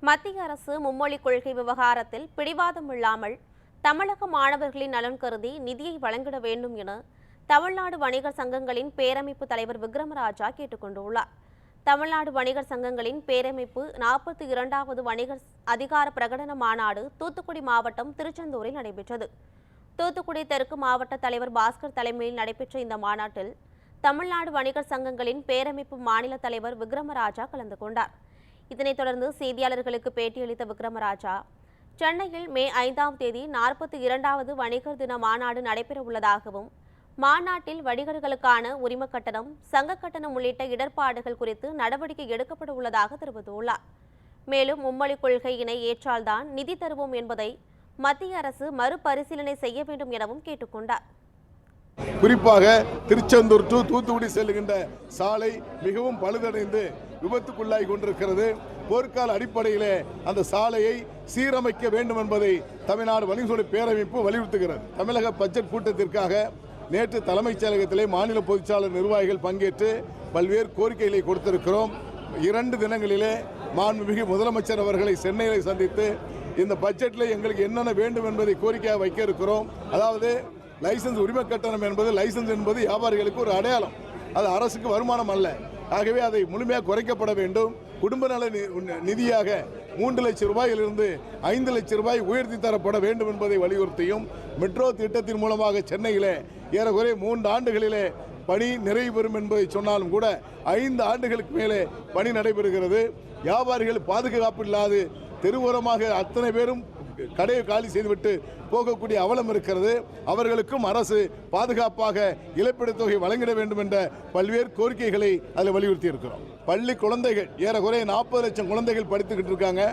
மத்திய அரசு மும்மொழிக் கொள்கை விவகாரத்தில் பிடிவாதம் இல்லாமல் தமிழக மாணவர்களின் நலன் கருதி நிதியை வழங்கிட வேண்டும் என தமிழ்நாடு வணிகர் சங்கங்களின் பேரமைப்பு தலைவர் விக்ரமராஜா கேட்டுக் கொண்டுள்ளார். தமிழ்நாடு வணிகர் சங்கங்களின் பேரமைப்பு 42வது வணிகர் அதிகார பிரகடன மாநாடு தூத்துக்குடி மாவட்டம் திருச்செந்தூரில் நடைபெற்றது. தூத்துக்குடி தெற்கு மாவட்ட தலைவர் பாஸ்கர் தலைமையில் நடைபெற்ற இந்த மாநாட்டில் தமிழ்நாடு வணிகர் சங்கங்களின் பேரமைப்பு மாநில தலைவர் விக்ரமராஜா கலந்து கொண்டார். இதனைத் தொடர்ந்து செய்தியாளர்களுக்கு பேட்டியளித்த விக்ரமராஜா, சென்னையில் மே 5ஆம் தேதி 42வது வணிகர் தின மாநாடு நடைபெறவுள்ளதாகவும், மாநாட்டில் வணிகர்களுக்கான உரிம கட்டணம், சங்க கட்டணம் உள்ளிட்ட இடர்பாடுகள் குறித்து நடவடிக்கை எடுக்கப்பட உள்ளதாக தெரிவித்துள்ளார். மேலும் மும்மொழிக் கொள்கையினை ஏற்றால்தான் நிதி தருவோம் என்பதை மத்திய அரசு மறுபரிசீலனை செய்ய வேண்டும் எனவும் கேட்டுக்கொண்டார். குறிப்பாக திருச்செந்தூர் டு தூத்துக்குடி செல்லுகின்ற சாலை மிகவும் பழுதடைந்து விபத்துக்குள்ளாகி கொண்டிருக்கிறது. போர்க்கால அடிப்படையிலே அந்த சாலையை சீரமைக்க வேண்டும் என்பதை தமிழ்நாடு வணிகர் பேரமைப்பு வலியுறுத்துகிறது. தமிழக பட்ஜெட் கூட்டத்திற்காக நேற்று தலைமைச் செயலகத்திலே மாநில பொதுச்சாளர் நிர்வாகிகள் பங்கேற்று பல்வேறு கோரிக்கைகளை கொடுத்திருக்கிறோம். 2 தினங்களிலே மாண்புமிகு முதலமைச்சர் அவர்களை சென்னையில் சந்தித்து இந்த பட்ஜெட்டில் எங்களுக்கு என்னென்ன வேண்டும் என்பதை கோரிக்கையாக வைக்க இருக்கிறோம். அதாவது லைசன்ஸ் உரிம கட்டணம் என்பது லைசன்ஸ் என்பது வியாபாரிகளுக்கு ஒரு அடையாளம், அது அரசுக்கு வருமானம் அல்ல. ஆகவே அதை முழுமையாக குறைக்கப்பட வேண்டும். குடும்ப நல நிதியாக 3 லட்சம் ரூபாயிலிருந்து 5 லட்சம் ரூபாய் உயர்த்தி தரப்பட வேண்டும் என்பதை வலியுறுத்தியும், மெட்ரோ திட்டத்தின் மூலமாக சென்னையிலே ஏறக்குறைய 3 ஆண்டுகளிலே பணி நிறைவு பெறும் என்பதை சொன்னாலும் கூட 5 ஆண்டுகளுக்கு மேலே பணி நடைபெறுகிறது. வியாபாரிகள் பாதுகாப்பு இல்லாது தெருவோரமாக அத்தனை பேரும் கடையை காலி செய்துவிட்டு போகக்கூடிய அவலம் இருக்கிறது. அவர்களுக்கும் அரசு பாதுகாப்பாக இழப்பீட்டுத் தொகை வழங்கிட வேண்டும் என்ற பல்வேறு கோரிக்கைகளை அதில் வலியுறுத்தி இருக்கிறோம். பள்ளி குழந்தைகள் ஏறக்குறைய 40 லட்சம் குழந்தைகள் படித்துக்கிட்டு இருக்காங்க.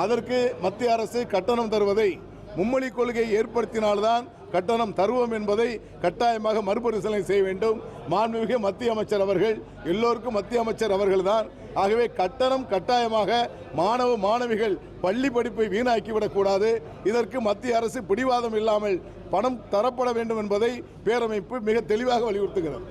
அதற்கு மத்திய அரசு கட்டணம் தருவதை மும்மொழிக் கொள்கையை ஏற்படுத்தினால்தான் கட்டணம் தருவோம் என்பதை கட்டாயமாக மறுபரிசீலனை செய்ய வேண்டும். மாண்புமிகு மத்திய அமைச்சர் அவர்கள், எல்லோருக்கும் மத்திய அமைச்சர் அவர்கள்தான். ஆகவே கட்டணம் கட்டாயமாக மாணவ மாணவிகள் பள்ளி படிப்பை வீணாக்கிவிடக்கூடாது. இதற்கு மத்திய அரசு பிடிவாதம் இல்லாமல் பணம் தரப்பட வேண்டும் என்பதை பேரமைப்பு மிக தெளிவாக வலியுறுத்துகிறது.